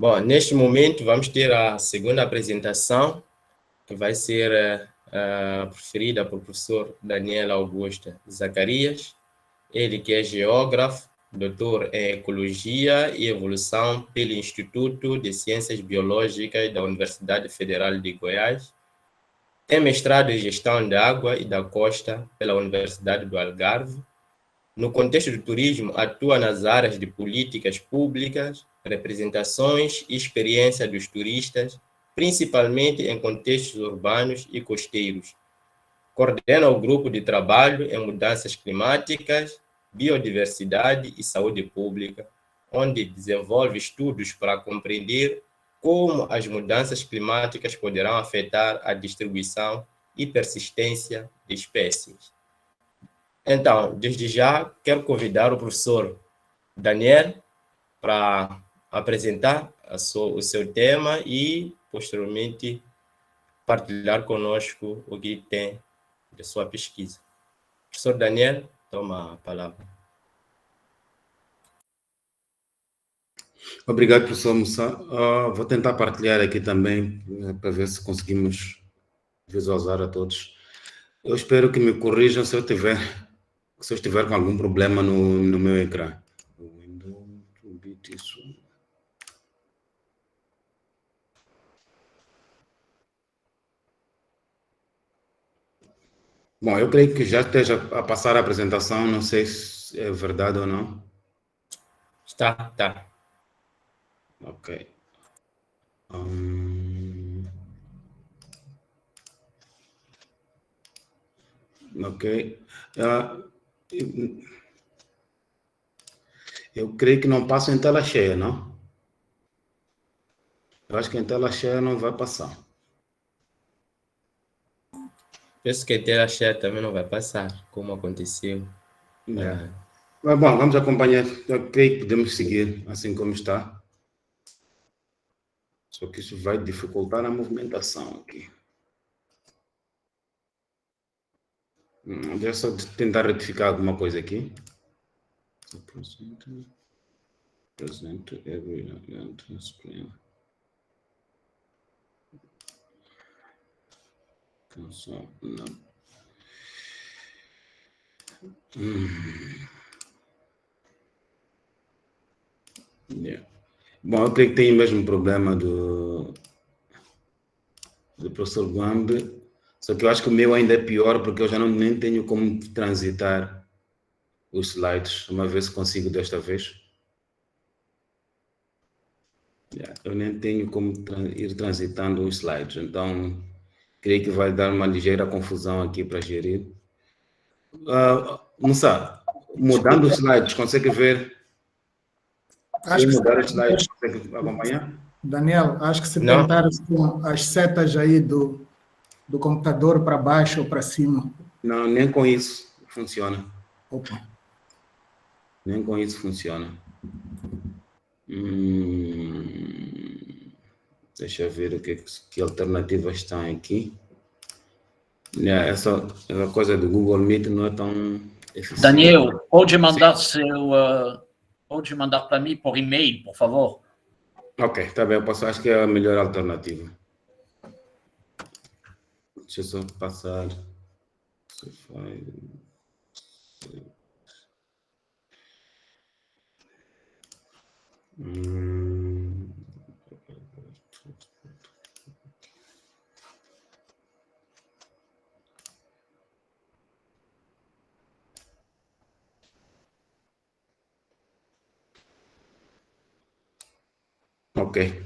Bom, neste momento vamos ter a segunda apresentação, que vai ser preferida pelo professor Daniel Augusto Zacarias, ele que é geógrafo, doutor em Ecologia e Evolução pelo Instituto de Ciências Biológicas da Universidade Federal de Goiás, tem mestrado em Gestão da Água e da Costa pela Universidade do Algarve. No contexto do turismo, atua nas áreas de políticas públicas, representações e experiência dos turistas, principalmente em contextos urbanos e costeiros. Coordena o grupo de trabalho em mudanças climáticas, biodiversidade e saúde pública, onde desenvolve estudos para compreender como as mudanças climáticas poderão afetar a distribuição e persistência de espécies. Então, desde já, quero convidar o professor Daniel para apresentar o seu tema e, posteriormente, partilhar conosco o que tem de sua pesquisa. Professor Daniel, toma a palavra. Obrigado, professor Moussa. Vou tentar partilhar aqui também, para ver se conseguimos visualizar a todos. Eu espero que me corrijam se eu estiver com algum problema no meu ecrã. Bom, eu creio que já esteja a passar a apresentação, não sei se é verdade ou não. Tá. Ok. Ok. Eu creio que não passa em tela cheia, não? Eu acho que em tela cheia não vai passar. Penso que em tela cheia também não vai passar, como aconteceu. Mas, bom, vamos acompanhar. Eu creio que podemos seguir assim como está. Só que isso vai dificultar a movimentação aqui. Deixa eu só tentar retificar alguma coisa aqui. Present every screen. Cancel. Não. Yeah. Bom, eu creio que tem o mesmo problema do professor Guambe, só que eu acho que o meu ainda é pior, porque eu já nem tenho como transitar os slides. Uma vez consigo desta vez. Eu nem tenho como ir transitando os slides, então creio que vai dar uma ligeira confusão aqui para gerir. Moussa, mudando os slides, consegue ver? Se eu mudar os slides, consegue acompanhar? Daniel, acho que se tentar as setas aí do computador para baixo ou para cima. Não, nem com isso funciona. Opa. Nem com isso funciona. Deixa eu ver que alternativas estão aqui. Essa coisa do Google Meet não é tão eficiente. Daniel, pode mandar pode mandar para mim por e-mail, por favor? Ok, tá bem, acho que é a melhor alternativa. Deixa eu só passar. Ok.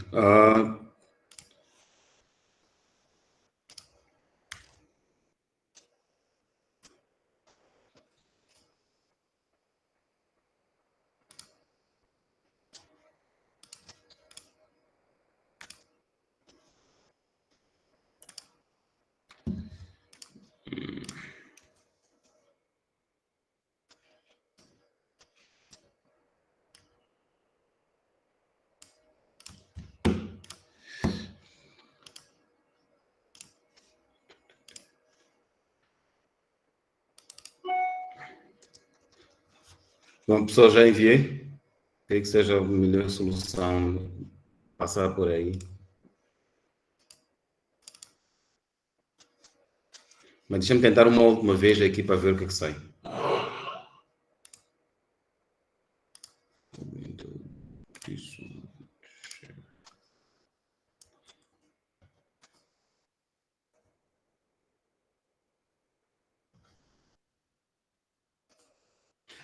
Bom, pessoal, já enviei. Creio que seja a melhor solução passar por aí. Mas deixa-me tentar uma última vez aqui para ver o que é que sai.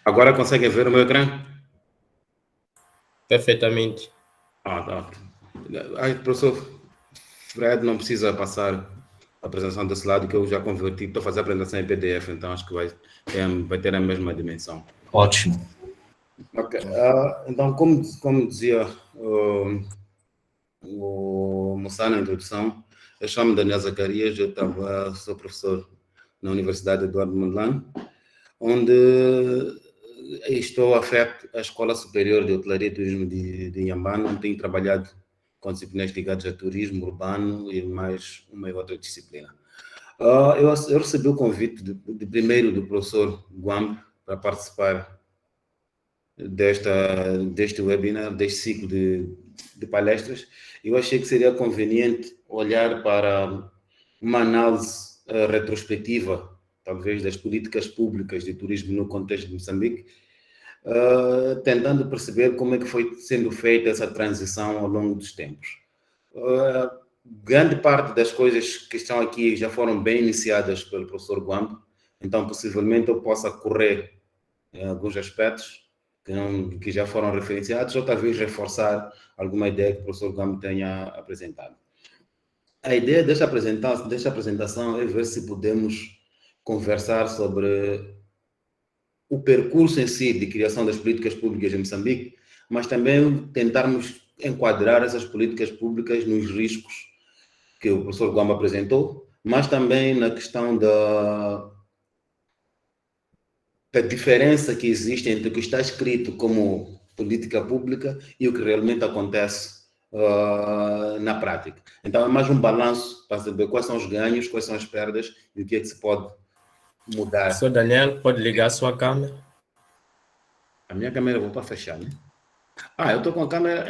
Agora conseguem ver o meu ecrã? Perfeitamente. Tá. Professor Fred não precisa passar a apresentação desse lado, que eu já converti, estou a fazer a apresentação em PDF, então acho que vai ter a mesma dimensão. Ótimo. Ok. Então, como dizia o Mussa na introdução, eu chamo-me Daniel Zacarias, sou professor na Universidade Eduardo Mondlane, onde estou afeto à Escola Superior de Hotelaria e Turismo de Inhambane, onde tenho trabalhado com disciplinas ligadas a turismo urbano e mais uma e outra disciplina. Eu recebi o convite primeiro do professor Guambe para participar deste webinar, deste ciclo de palestras. Eu achei que seria conveniente olhar para uma análise retrospectiva, talvez, das políticas públicas de turismo no contexto de Moçambique, tentando perceber como é que foi sendo feita essa transição ao longo dos tempos. Grande parte das coisas que estão aqui já foram bem iniciadas pelo professor Guambe, então possivelmente eu possa correr em alguns aspectos que já foram referenciados, ou talvez reforçar alguma ideia que o professor Guambe tenha apresentado. A ideia desta apresentação é ver se podemos conversar sobre o percurso em si de criação das políticas públicas em Moçambique, mas também tentarmos enquadrar essas políticas públicas nos riscos que o professor Guambe apresentou, mas também na questão da diferença que existe entre o que está escrito como política pública e o que realmente acontece na prática. Então, é mais um balanço para saber quais são os ganhos, quais são as perdas e o que é que se pode mudar. Professor Daniel, pode ligar a sua câmera? A minha câmera voltou a fechar, né? Eu estou com a câmera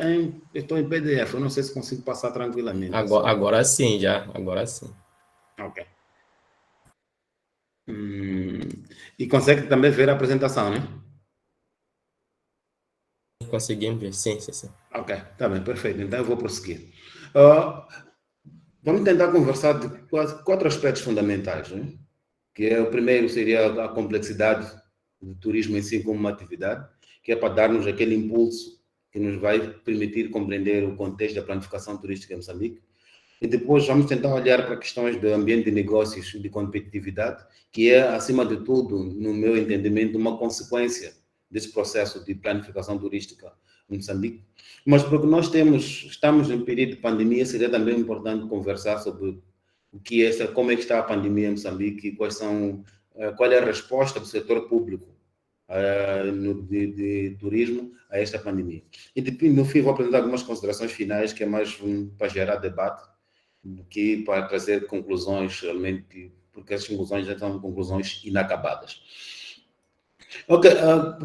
estou em PDF, eu não sei se consigo passar tranquilamente. Agora sim, agora sim. Ok. E consegue também ver a apresentação, né? Conseguimos ver, sim. Ok, tá bem, perfeito. Então eu vou prosseguir. Vamos tentar conversar de quatro aspectos fundamentais, né? O primeiro seria a complexidade do turismo em si como uma atividade, que é para dar-nos aquele impulso que nos vai permitir compreender o contexto da planificação turística em Moçambique. E depois vamos tentar olhar para questões do ambiente de negócios e de competitividade, que é, acima de tudo, no meu entendimento, uma consequência desse processo de planificação turística em Moçambique. Mas porque estamos em período de pandemia, seria também importante conversar sobre como é que está a pandemia em Moçambique e qual é a resposta do setor público de turismo a esta pandemia. E no fim vou apresentar algumas considerações finais, que é mais para gerar debate do que para trazer conclusões realmente, porque as conclusões já são conclusões inacabadas. Ok,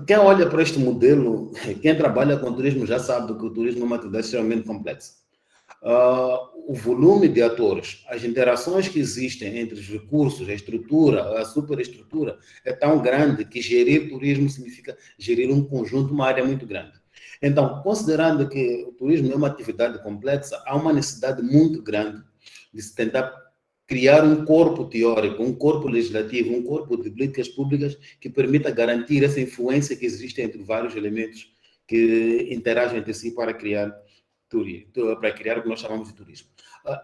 quem olha para este modelo, quem trabalha com turismo já sabe que o turismo é uma atividade extremamente complexa. O volume de atores, as interações que existem entre os recursos, a estrutura, a superestrutura, é tão grande que gerir turismo significa gerir um conjunto, uma área muito grande. Então, considerando que o turismo é uma atividade complexa, há uma necessidade muito grande de se tentar criar um corpo teórico, um corpo legislativo, um corpo de políticas públicas que permita garantir essa influência que existe entre vários elementos que interagem entre si para criar o que nós chamamos de turismo.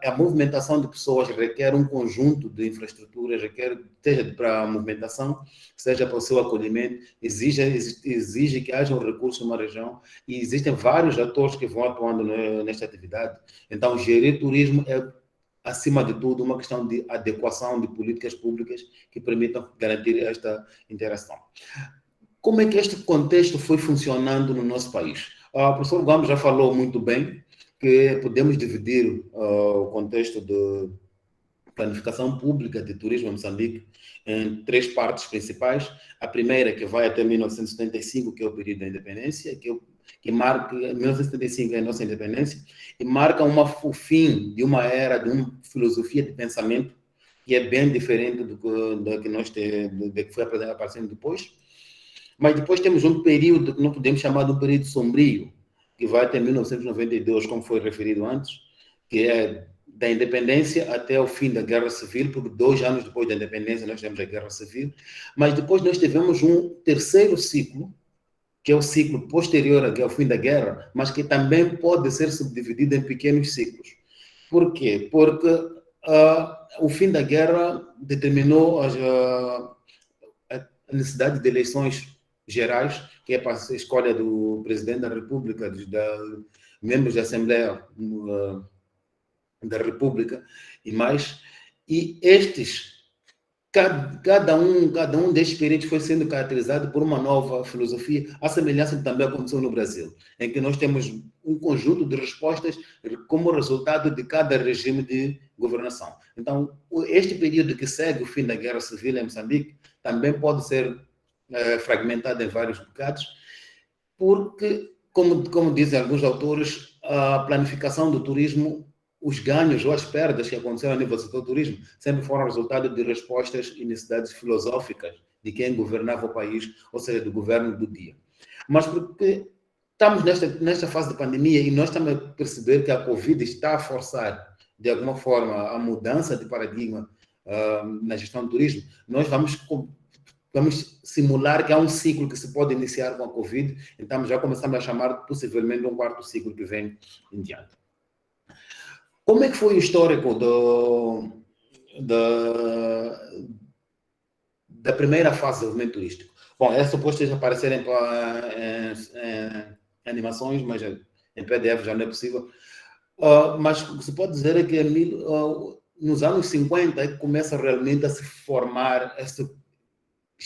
A movimentação de pessoas requer um conjunto de infraestruturas, seja para a movimentação, seja para o seu acolhimento, exige que haja um recurso numa região e existem vários atores que vão atuando nesta atividade. Então, gerir turismo é, acima de tudo, uma questão de adequação de políticas públicas que permitam garantir esta interação. Como é que este contexto foi funcionando no nosso país? O professor Guambe já falou muito bem que podemos dividir o contexto de planificação pública de turismo em Moçambique em três partes principais. A primeira, que vai até 1975, que é o período da independência, que que marca 1975 é a nossa independência, e marca o fim de uma era, de uma filosofia de pensamento que é bem diferente do que foi aparecendo depois. Mas depois temos um período que não podemos chamar de um período sombrio, que vai até 1992, como foi referido antes, que é da independência até o fim da Guerra Civil, porque 2 anos depois da independência nós temos a Guerra Civil, mas depois nós tivemos um terceiro ciclo, que é o ciclo posterior ao fim da guerra, mas que também pode ser subdividido em pequenos ciclos. Por quê? Porque o fim da guerra determinou a necessidade de eleições gerais, que é para a escolha do presidente da República, membros da Assembleia da República e mais, e estes, cada um destes períodos foi sendo caracterizado por uma nova filosofia, a semelhança que também aconteceu no Brasil, em que nós temos um conjunto de respostas como resultado de cada regime de governação. Então, este período que segue o fim da Guerra Civil em Moçambique também pode ser fragmentado em vários bocados, porque, como dizem alguns autores, a planificação do turismo, os ganhos ou as perdas que aconteceram a nível do setor do turismo sempre foram resultado de respostas e necessidades filosóficas de quem governava o país, ou seja, do governo do dia. Mas porque estamos nesta fase de pandemia e nós estamos a perceber que a Covid está a forçar, de alguma forma, a mudança de paradigma na gestão do turismo, nós vamos simular que há um ciclo que se pode iniciar com a Covid, então já começamos a chamar possivelmente um quarto ciclo que vem em diante. Como é que foi o histórico da primeira fase do desenvolvimento turístico? Bom, é suposto aparecer em animações, mas em PDF já não é possível. Mas o que se pode dizer é que nos anos 50 é que começa realmente a se formar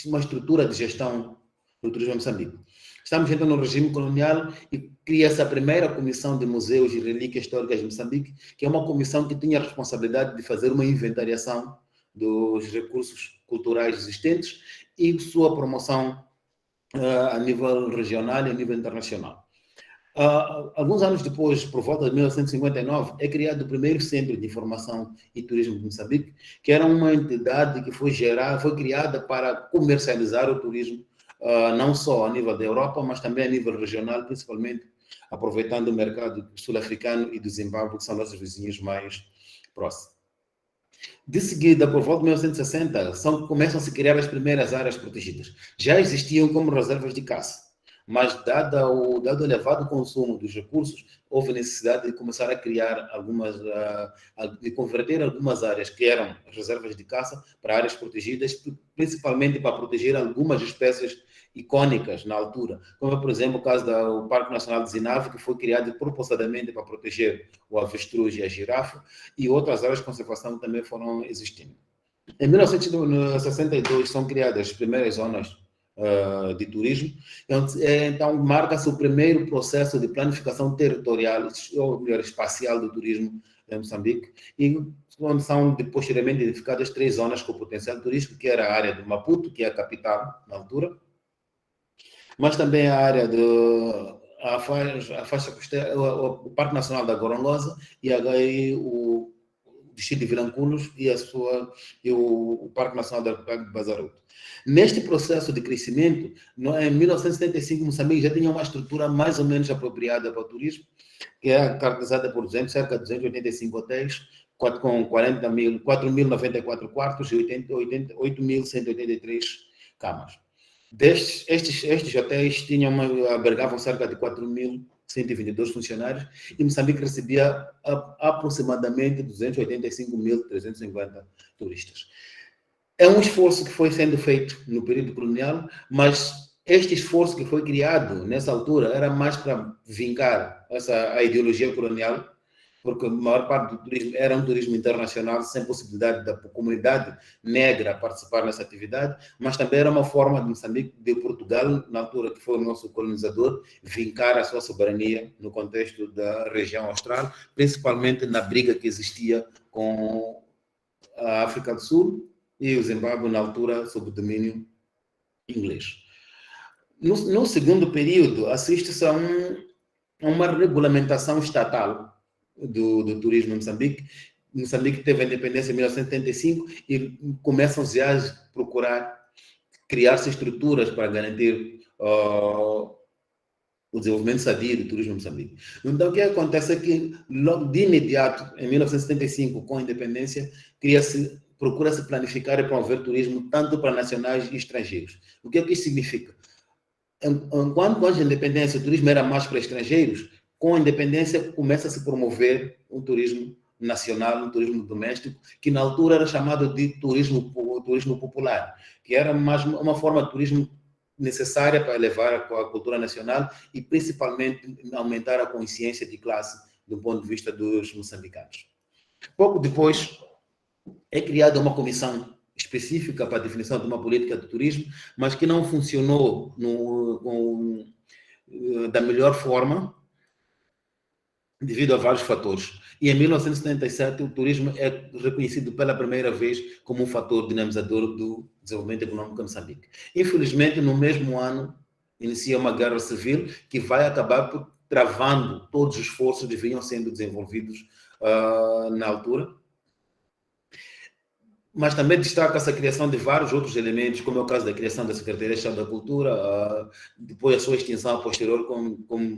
uma estrutura de gestão do turismo em Moçambique. Estamos então no regime colonial e cria-se a primeira comissão de museus e relíquias históricas de Moçambique, que é uma comissão que tinha a responsabilidade de fazer uma inventariação dos recursos culturais existentes e sua promoção a nível regional e a nível internacional. Alguns anos depois, por volta de 1959, é criado o primeiro Centro de Informação e Turismo de Moçambique, que era uma entidade que foi criada para comercializar o turismo, não só a nível da Europa, mas também a nível regional, principalmente aproveitando o mercado sul-africano e do Zimbábue, que são nossos vizinhos mais próximos. De seguida, por volta de 1960, começam a se criar as primeiras áreas protegidas. Já existiam como reservas de caça, mas dado o elevado consumo dos recursos, houve necessidade de começar a criar de converter algumas áreas que eram reservas de caça para áreas protegidas, principalmente para proteger algumas espécies icônicas na altura, como por exemplo o caso do Parque Nacional de Zinave, que foi criado propositadamente para proteger o avestruz e a girafa, e outras áreas de conservação também foram existindo. Em 1962 são criadas as primeiras zonas de turismo, então marca-se o primeiro processo de planificação territorial, ou melhor, espacial do turismo em Moçambique, e são posteriormente identificadas 3 zonas com potencial turístico, que era a área de Maputo, que é a capital na altura, mas também a área a faixa costeira, o Parque Nacional da Gorongosa e o distrito de Vilanculos e o Parque Nacional da Arquipélago de Bazaruto. Neste processo de crescimento, em 1975, Moçambique já tinha uma estrutura mais ou menos apropriada para o turismo, que é caracterizada por cerca de 285 hotéis, com 4.094 quartos e 8.183 camas. Estes hotéis albergavam cerca de 4.122 funcionários e Moçambique recebia aproximadamente 285.350 turistas. É um esforço que foi sendo feito no período colonial, mas este esforço que foi criado nessa altura era mais para vingar a ideologia colonial, porque a maior parte do turismo era um turismo internacional, sem possibilidade da comunidade negra participar nessa atividade, mas também era uma forma de Moçambique, de Portugal, na altura que foi o nosso colonizador, vincar a sua soberania no contexto da região austral, principalmente na briga que existia com a África do Sul e o Zimbábue, na altura, sob o domínio inglês. No segundo período, assiste-se a uma regulamentação estatal do turismo em Moçambique. Moçambique teve a independência em 1975 e começam já a procurar criar-se estruturas para garantir o desenvolvimento sadio do turismo em Moçambique. Então, o que acontece é que, logo de imediato, em 1975, com a independência, procura-se planificar e promover turismo tanto para nacionais e estrangeiros. O que é que isso significa? Enquanto antes da independência o turismo era mais para estrangeiros, com a independência começa a se promover um turismo nacional, um turismo doméstico, que na altura era chamado de turismo popular, que era mais uma forma de turismo necessária para elevar a cultura nacional e principalmente aumentar a consciência de classe do ponto de vista dos moçambicanos. Pouco depois é criada uma comissão específica para a definição de uma política de turismo, mas que não funcionou da melhor forma devido a vários fatores. E em 1977 o turismo é reconhecido pela primeira vez como um fator dinamizador do desenvolvimento econômico em Moçambique. Infelizmente, no mesmo ano, inicia uma guerra civil que vai acabar travando todos os esforços que vinham sendo desenvolvidos na altura. Mas também destaca-se a criação de vários outros elementos, como é o caso da criação da Secretaria de Estado da Cultura, depois a sua extinção posterior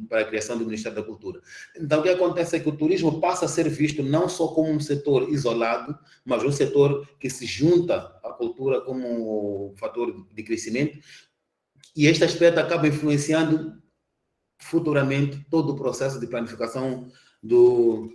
para a criação do Ministério da Cultura. Então, o que acontece é que o turismo passa a ser visto não só como um setor isolado, mas um setor que se junta à cultura como fator de crescimento, e este aspecto acaba influenciando futuramente todo o processo de planificação do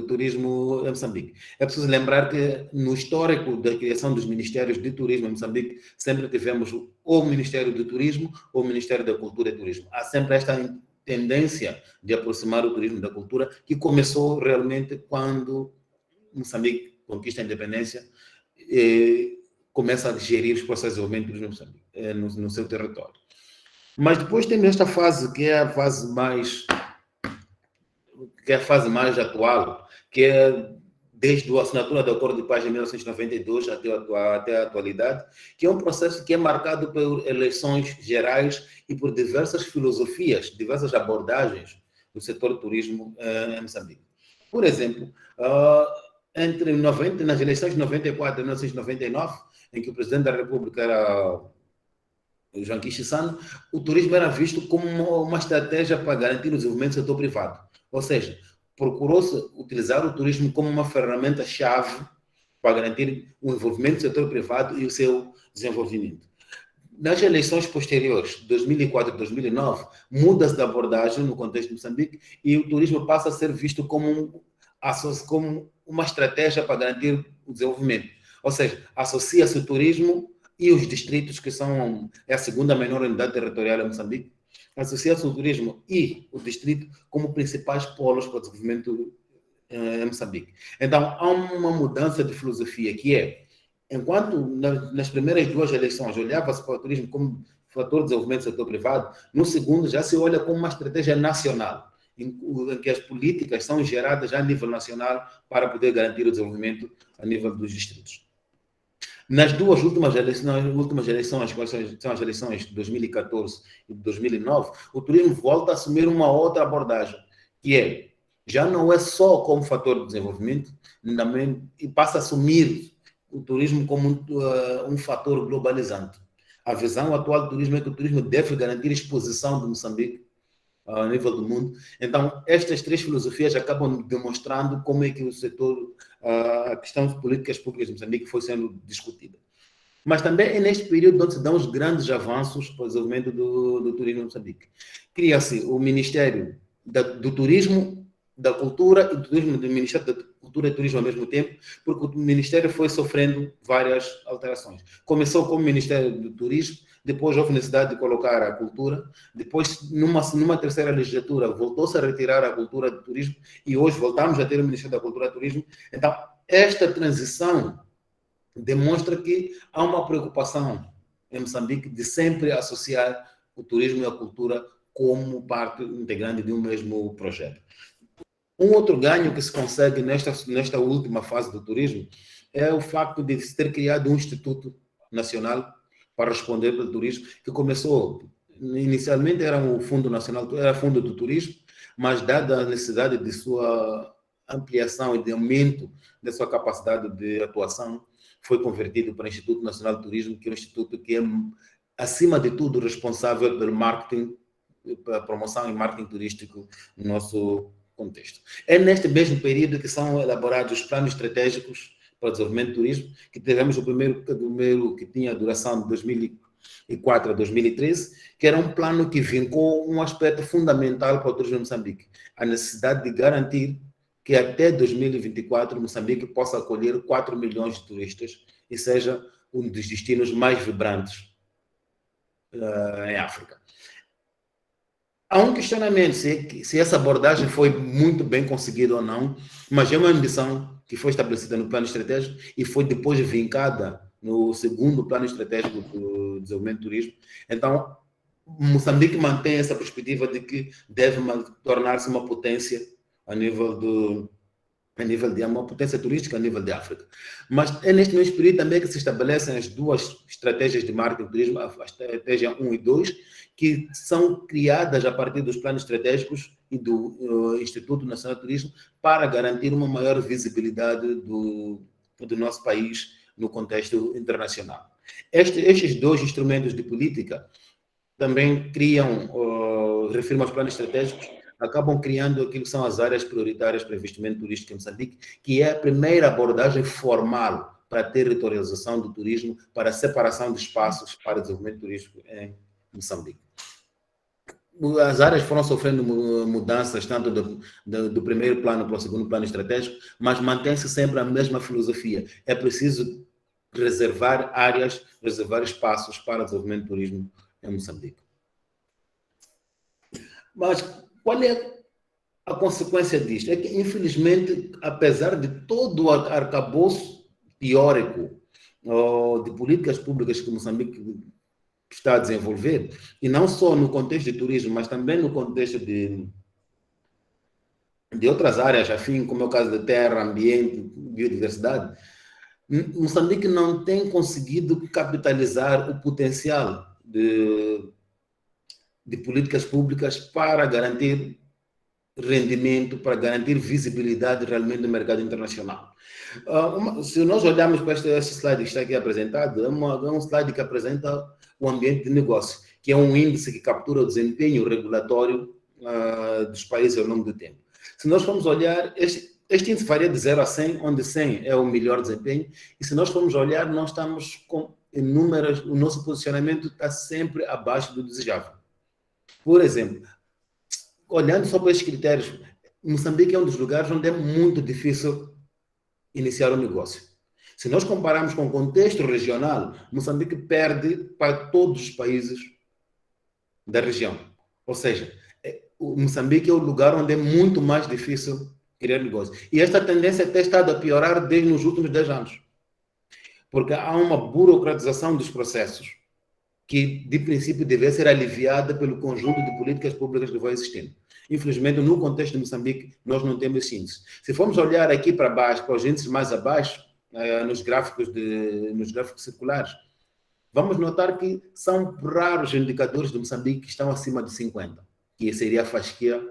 turismo em Moçambique. É preciso lembrar que no histórico da criação dos ministérios de turismo em Moçambique, sempre tivemos ou o Ministério do Turismo ou o Ministério da Cultura e Turismo. Há sempre esta tendência de aproximar o turismo da cultura, que começou realmente quando Moçambique conquista a independência e começa a gerir os processos de desenvolvimento do turismo em Moçambique, no seu território. Mas depois temos esta fase, que é a fase mais atual, que é desde a assinatura do Acordo de Paz de 1992 até a atualidade, que é um processo que é marcado por eleições gerais e por diversas filosofias, diversas abordagens do setor do turismo em Moçambique. Por exemplo, nas eleições de 94 e 1999, em que o presidente da República era João Chissano, o turismo era visto como uma estratégia para garantir o desenvolvimento do setor privado. Ou seja, procurou-se utilizar o turismo como uma ferramenta-chave para garantir o envolvimento do setor privado e o seu desenvolvimento. Nas eleições posteriores, 2004 e 2009, muda-se de abordagem no contexto de Moçambique e o turismo passa a ser visto como uma estratégia para garantir o desenvolvimento. Ou seja, associa-se o turismo e os distritos, que é a segunda menor unidade territorial em Moçambique, associa-se o turismo e o distrito como principais polos para o desenvolvimento em Moçambique. Então, há uma mudança de filosofia, que é, enquanto nas primeiras duas eleições olhava-se para o turismo como fator de desenvolvimento do setor privado, no segundo já se olha como uma estratégia nacional, em que as políticas são geradas já a nível nacional para poder garantir o desenvolvimento a nível dos distritos. Nas duas últimas eleições, que são as eleições de 2014 e de 2009, o turismo volta a assumir uma outra abordagem, que já não é só como fator de desenvolvimento, e passa a assumir o turismo como um fator globalizante. A visão atual do turismo é que o turismo deve garantir exposição de Moçambique a nível do mundo. Então, estas três filosofias acabam demonstrando como é que o setor, a questão de políticas públicas de Moçambique foi sendo discutida. Mas também é neste período onde se dão os grandes avanços para o desenvolvimento do turismo em Moçambique. Cria-se o Ministério do Turismo, da Cultura e do Turismo, do Ministério da Cultura e Turismo ao mesmo tempo, porque o Ministério foi sofrendo várias alterações. Começou como Ministério do Turismo, depois houve necessidade de colocar a cultura, depois, numa terceira legislatura, voltou-se a retirar a cultura do turismo e hoje voltamos a ter o Ministério da Cultura e Turismo. Então, esta transição demonstra que há uma preocupação em Moçambique de sempre associar o turismo e a cultura como parte integrante de um mesmo projeto. Um outro ganho que se consegue nesta última fase do turismo é o facto de se ter criado um Instituto Nacional para responder pelo turismo, que começou inicialmente era o Fundo Nacional, era Fundo do Turismo, mas dada a necessidade de sua ampliação e de aumento da sua capacidade de atuação, foi convertido para o Instituto Nacional de Turismo, que é um instituto que é, acima de tudo, responsável pelo marketing, pela promoção e marketing turístico no nosso contexto. É neste mesmo período que são elaborados os planos estratégicos para o desenvolvimento do turismo, que tivemos o primeiro que tinha duração de 2004 a 2013, que era um plano que vincou um aspecto fundamental para o turismo de Moçambique, a necessidade de garantir que até 2024 Moçambique possa acolher 4 milhões de turistas e seja um dos destinos mais vibrantes em África. Há um questionamento se essa abordagem foi muito bem conseguida ou não, mas é uma ambição que foi estabelecida no plano estratégico e foi depois vincada no segundo plano estratégico do desenvolvimento do turismo. Então, Moçambique mantém essa perspectiva de que deve tornar-se uma potência a nível de uma potência turística a nível de África. Mas é neste mesmo período também que se estabelecem as duas estratégias de marketing do turismo, a estratégia 1 e 2, que são criadas a partir dos planos estratégicos e do Instituto Nacional de Turismo para garantir uma maior visibilidade do nosso país no contexto internacional. Estes dois instrumentos de política também refirmo aos planos estratégicos, acabam criando aquilo que são as áreas prioritárias para investimento turístico em Moçambique, que é a primeira abordagem formal para a territorialização do turismo, para a separação de espaços para desenvolvimento turístico em Moçambique. As áreas foram sofrendo mudanças, tanto do primeiro plano para o segundo plano estratégico, mas mantém-se sempre a mesma filosofia. É preciso reservar áreas, reservar espaços para o desenvolvimento do turismo em Moçambique. Mas qual é a consequência disto? É que, infelizmente, apesar de todo o arcabouço teórico de políticas públicas que Moçambique está a desenvolver, e não só no contexto de turismo, mas também no contexto de outras áreas afins, como é o caso da terra, ambiente, biodiversidade, Moçambique não tem conseguido capitalizar o potencial de políticas públicas para garantir rendimento, para garantir visibilidade realmente no mercado internacional. Se nós olharmos para este slide que está aqui apresentado, é um slide que apresenta o ambiente de negócio, que é um índice que captura o desempenho regulatório dos países ao longo do tempo. Se nós formos olhar, este índice varia de 0 a 100, onde 100 é o melhor desempenho, e se nós formos olhar, nós estamos com inúmeras, o nosso posicionamento está sempre abaixo do desejável. Por exemplo, olhando só para estes critérios, Moçambique é um dos lugares onde é muito difícil iniciar um negócio. Se nós compararmos com o contexto regional, Moçambique perde para todos os países da região. Ou seja, Moçambique é o lugar onde é muito mais difícil criar negócio. E esta tendência tem estado a piorar desde os últimos 10 anos. Porque há uma burocratização dos processos que, de princípio, deve ser aliviada pelo conjunto de políticas públicas que vai existindo. Infelizmente, no contexto de Moçambique, nós não temos esse índice. Se formos olhar aqui para baixo, para os índices mais abaixo, nos gráficos circulares, vamos notar que são raros indicadores de Moçambique que estão acima de 50, que seria a fasquia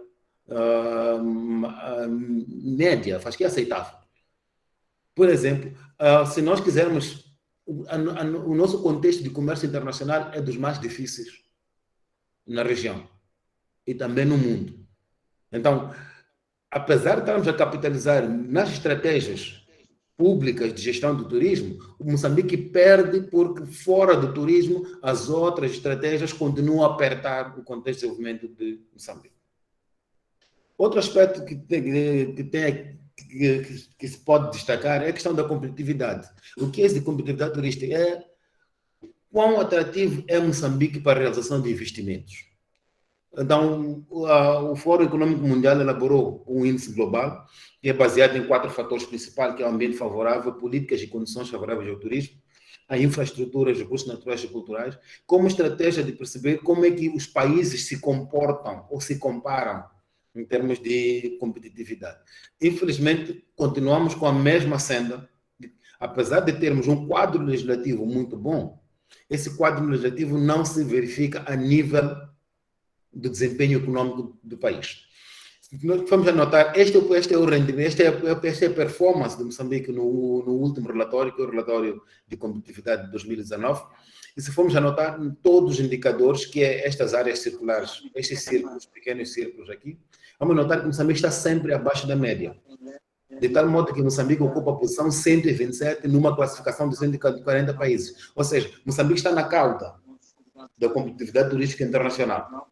média, a fasquia aceitável. Por exemplo, se nós quisermos, o nosso contexto de comércio internacional é dos mais difíceis na região e também no mundo. Então, apesar de estarmos a capitalizar nas estratégias públicas de gestão do turismo, o Moçambique perde porque fora do turismo as outras estratégias continuam a apertar o contexto de desenvolvimento de Moçambique. Outro aspecto que se pode destacar é a questão da competitividade. O que é de competitividade turística? É quão atrativo é Moçambique para a realização de investimentos. Então, o Fórum Econômico Mundial elaborou um índice global que é baseado em 4 fatores principais, que é o ambiente favorável, políticas e condições favoráveis ao turismo, a infraestrutura, os recursos naturais e culturais, como estratégia de perceber como é que os países se comportam ou se comparam em termos de competitividade. Infelizmente, continuamos com a mesma senda. Apesar de termos um quadro legislativo muito bom, esse quadro legislativo não se verifica a nível do desempenho econômico do país. Nós vamos anotar, este é o rendimento, esta é a performance de Moçambique no último relatório, que é o relatório de competitividade de 2019, e se formos anotar todos os indicadores, que é estas áreas circulares, estes círculos, pequenos círculos aqui, vamos notar que Moçambique está sempre abaixo da média. De tal modo que Moçambique ocupa a posição 127 numa classificação de 140 países. Ou seja, Moçambique está na cauda da competitividade turística internacional.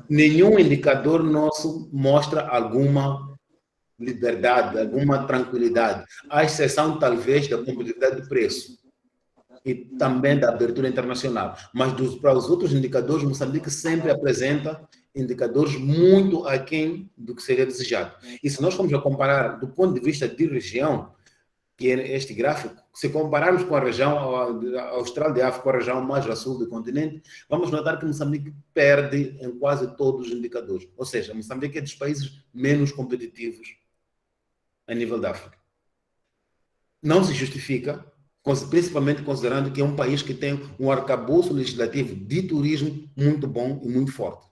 Nenhum indicador nosso mostra alguma liberdade, alguma tranquilidade, à exceção, talvez, da competitividade de preço e também da abertura internacional. Mas para os outros indicadores, Moçambique sempre apresenta indicadores muito aquém do que seria desejado. E se nós formos a comparar do ponto de vista de região, que é este gráfico, se compararmos com a região austral de África, com a região mais a sul do continente, vamos notar que Moçambique perde em quase todos os indicadores. Ou seja, Moçambique é dos países menos competitivos a nível da África. Não se justifica, principalmente considerando que é um país que tem um arcabouço legislativo de turismo muito bom e muito forte.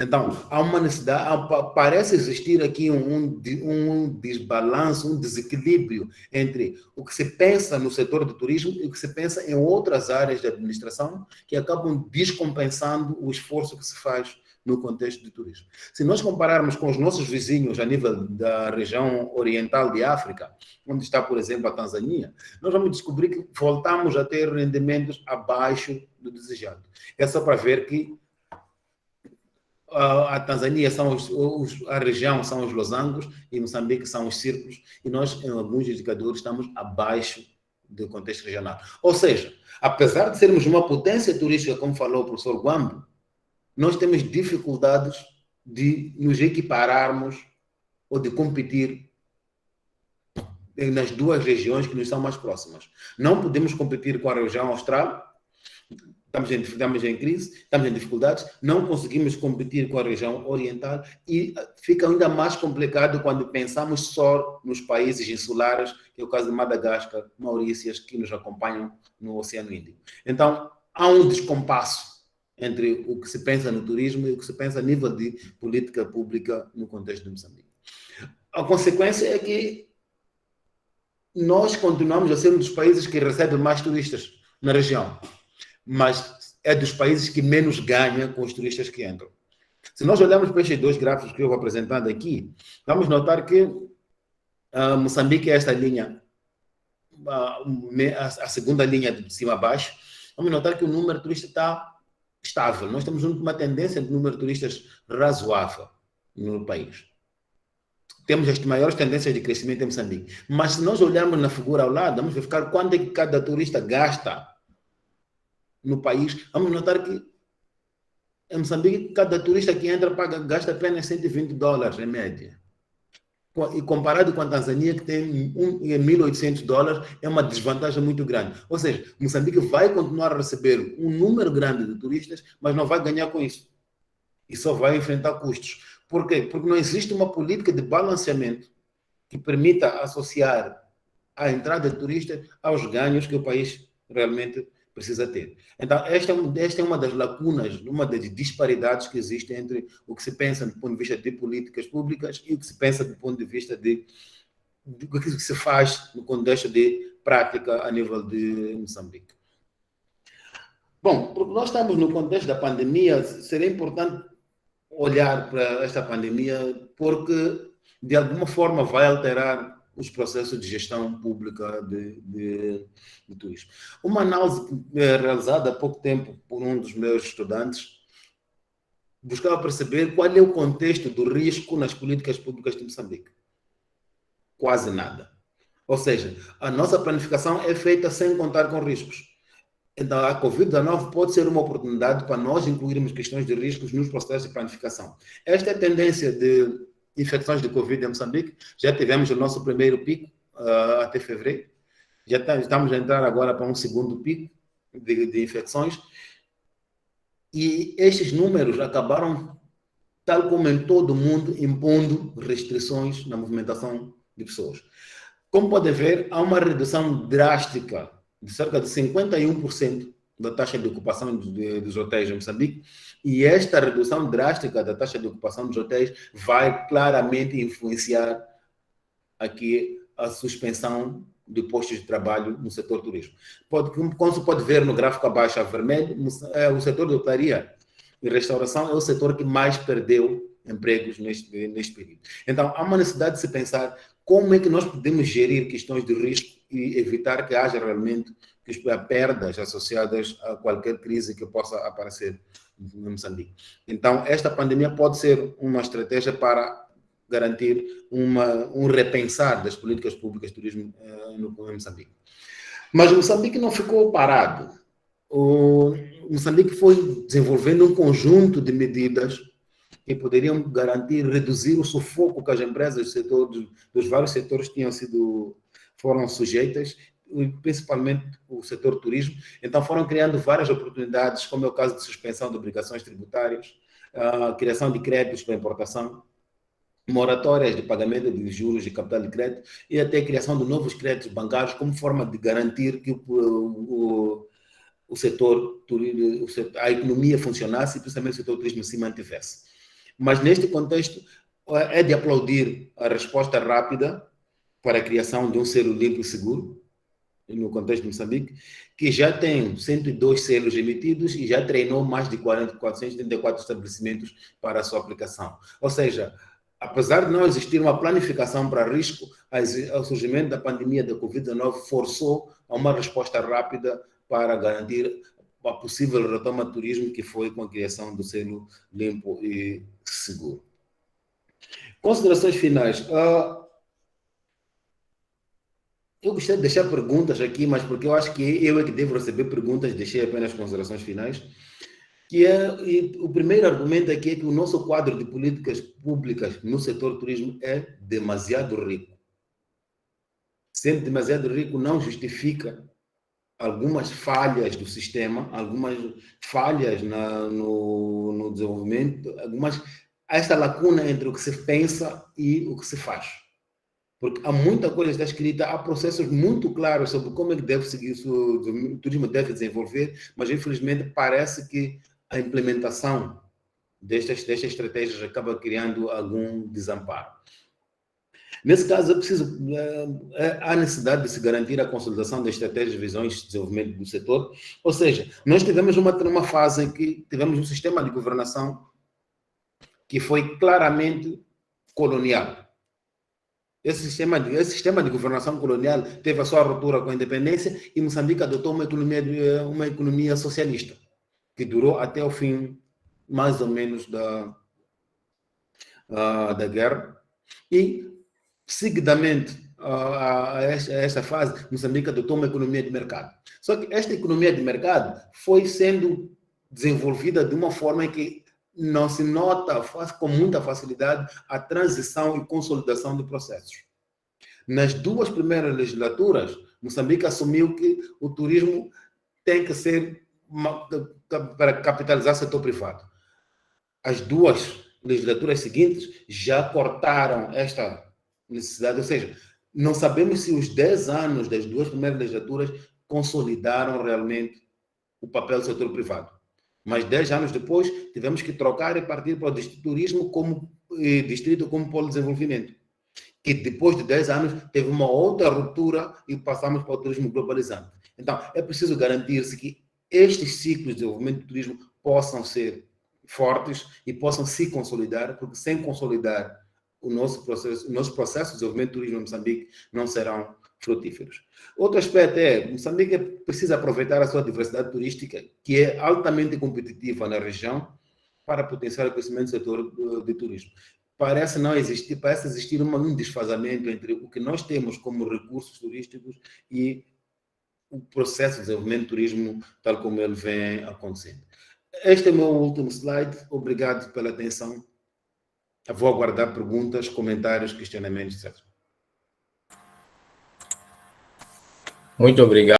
Então, há uma necessidade, parece existir aqui um desbalanço, um desequilíbrio entre o que se pensa no setor do turismo e o que se pensa em outras áreas de administração que acabam descompensando o esforço que se faz no contexto do turismo. Se nós compararmos com os nossos vizinhos a nível da região oriental de África, onde está, por exemplo, a Tanzânia, nós vamos descobrir que voltamos a ter rendimentos abaixo do desejado. É só para ver que a Tanzânia a região são os losangos e Moçambique são os círculos, e nós, em alguns indicadores, estamos abaixo do contexto regional. Ou seja, apesar de sermos uma potência turística, como falou o professor Gwambo, nós temos dificuldades de nos equipararmos ou de competir nas duas regiões que nos são mais próximas. Não podemos competir com a região austral. Estamos em crise, estamos em dificuldades, não conseguimos competir com a região oriental e fica ainda mais complicado quando pensamos só nos países insulares, que é o caso de Madagascar, Maurícias, que nos acompanham no Oceano Índico. Então, há um descompasso entre o que se pensa no turismo e o que se pensa a nível de política pública no contexto de Moçambique. A consequência é que nós continuamos a ser um dos países que recebe mais turistas na região, mas é dos países que menos ganha com os turistas que entram. Se nós olharmos para estes dois gráficos que eu vou apresentando aqui, vamos notar que Moçambique é esta linha, a segunda linha de cima a baixo. Vamos notar que o número de turistas está estável. Nós temos uma tendência de número de turistas razoável no país. Temos as maiores tendências de crescimento em Moçambique. Mas se nós olharmos na figura ao lado, vamos verificar quanto é que cada turista gasta no país. Vamos notar que em Moçambique, cada turista que entra gasta apenas $120 em média. E comparado com a Tanzânia, que tem $1.800, é uma desvantagem muito grande. Ou seja, Moçambique vai continuar a receber um número grande de turistas, mas não vai ganhar com isso. E só vai enfrentar custos. Por quê? Porque não existe uma política de balanceamento que permita associar a entrada de turistas aos ganhos que o país realmente precisa ter. Então, esta é uma das lacunas, uma das disparidades que existem entre o que se pensa do ponto de vista de políticas públicas e o que se pensa do ponto de vista do que se faz no contexto de prática a nível de Moçambique. Bom, porque nós estamos no contexto da pandemia, seria importante olhar para esta pandemia porque, de alguma forma, vai alterar os processos de gestão pública de turismo. Uma análise realizada há pouco tempo por um dos meus estudantes buscava perceber qual é o contexto do risco nas políticas públicas de Moçambique. Quase nada. Ou seja, a nossa planificação é feita sem contar com riscos. Então, a Covid-19 pode ser uma oportunidade para nós incluirmos questões de riscos nos processos de planificação. Esta é a tendência de infecções de Covid em Moçambique. Já tivemos o nosso primeiro pico até fevereiro. Já estamos a entrar agora para um segundo pico de infecções. E estes números acabaram, tal como em todo o mundo, impondo restrições na movimentação de pessoas. Como podem ver, há uma redução drástica de cerca de 51% da taxa de ocupação dos hotéis em Moçambique, e esta redução drástica da taxa de ocupação dos hotéis vai claramente influenciar aqui a suspensão de postos de trabalho no setor turismo. Como se pode ver no gráfico abaixo a vermelho, o setor de hotelaria e restauração é o setor que mais perdeu empregos neste período. Então, há uma necessidade de se pensar como é que nós podemos gerir questões de risco e evitar que haja realmente perdas associadas a qualquer crise que possa aparecer em Moçambique. Então, esta pandemia pode ser uma estratégia para garantir um repensar das políticas públicas de turismo em Moçambique. Mas Moçambique não ficou parado. O Moçambique foi desenvolvendo um conjunto de medidas que poderiam garantir, reduzir o sufoco que as empresas dos vários setores foram sujeitas, principalmente o setor turismo. Então foram criando várias oportunidades, como é o caso de suspensão de obrigações tributárias, a criação de créditos para importação, moratórias de pagamento de juros de capital de crédito e até a criação de novos créditos bancários como forma de garantir que o setor turismo, a economia funcionasse e principalmente o setor turismo se mantivesse. Mas neste contexto é de aplaudir a resposta rápida para a criação de um selo limpo e seguro, no contexto de Moçambique, que já tem 102 selos emitidos e já treinou mais de 434 estabelecimentos para a sua aplicação. Ou seja, apesar de não existir uma planificação para risco, o surgimento da pandemia da Covid-19 forçou a uma resposta rápida para garantir a possível retoma do turismo, que foi com a criação do selo limpo e seguro. Considerações finais. Eu gostaria de deixar perguntas aqui, mas porque eu acho que eu é que devo receber perguntas, deixei apenas considerações finais. O primeiro argumento aqui é que o nosso quadro de políticas públicas no setor turismo é demasiado rico. Sendo demasiado rico não justifica algumas falhas do sistema, algumas falhas no desenvolvimento, esta lacuna entre o que se pensa e o que se faz. Porque há muita coisa que está escrita, há processos muito claros sobre como é que deve seguir, o turismo deve desenvolver, mas infelizmente parece que a implementação destas estratégias acaba criando algum desamparo. Nesse caso, há necessidade de se garantir a consolidação das estratégias de visões de desenvolvimento do setor. Ou seja, nós tivemos uma fase em que tivemos um sistema de governação que foi claramente colonial. Esse sistema de governação colonial teve a sua ruptura com a independência e Moçambique adotou uma economia socialista, que durou até o fim, mais ou menos, da guerra. E, seguidamente a esta fase, Moçambique adotou uma economia de mercado. Só que esta economia de mercado foi sendo desenvolvida de uma forma em que não se nota com muita facilidade a transição e consolidação de processos. Nas duas primeiras legislaturas, Moçambique assumiu que o turismo tem que ser para capitalizar o setor privado. As duas legislaturas seguintes já cortaram esta necessidade, ou seja, não sabemos se os 10 anos das duas primeiras legislaturas consolidaram realmente o papel do setor privado. Mas 10 anos depois, tivemos que trocar e partir para o turismo como distrito como polo de desenvolvimento, que depois de 10 anos teve uma outra ruptura e passamos para o turismo globalizante. Então, é preciso garantir-se que estes ciclos de desenvolvimento do turismo possam ser fortes e possam se consolidar, porque sem consolidar o nosso processo de desenvolvimento do turismo em Moçambique não serão frutíferos. Outro aspecto Moçambique precisa aproveitar a sua diversidade turística, que é altamente competitiva na região, para potenciar o crescimento do setor de turismo. Parece existir um desfazamento entre o que nós temos como recursos turísticos e o processo de desenvolvimento do turismo, tal como ele vem acontecendo. Este é o meu último slide. Obrigado pela atenção. Eu vou aguardar perguntas, comentários, questionamentos, etc. Muito obrigado.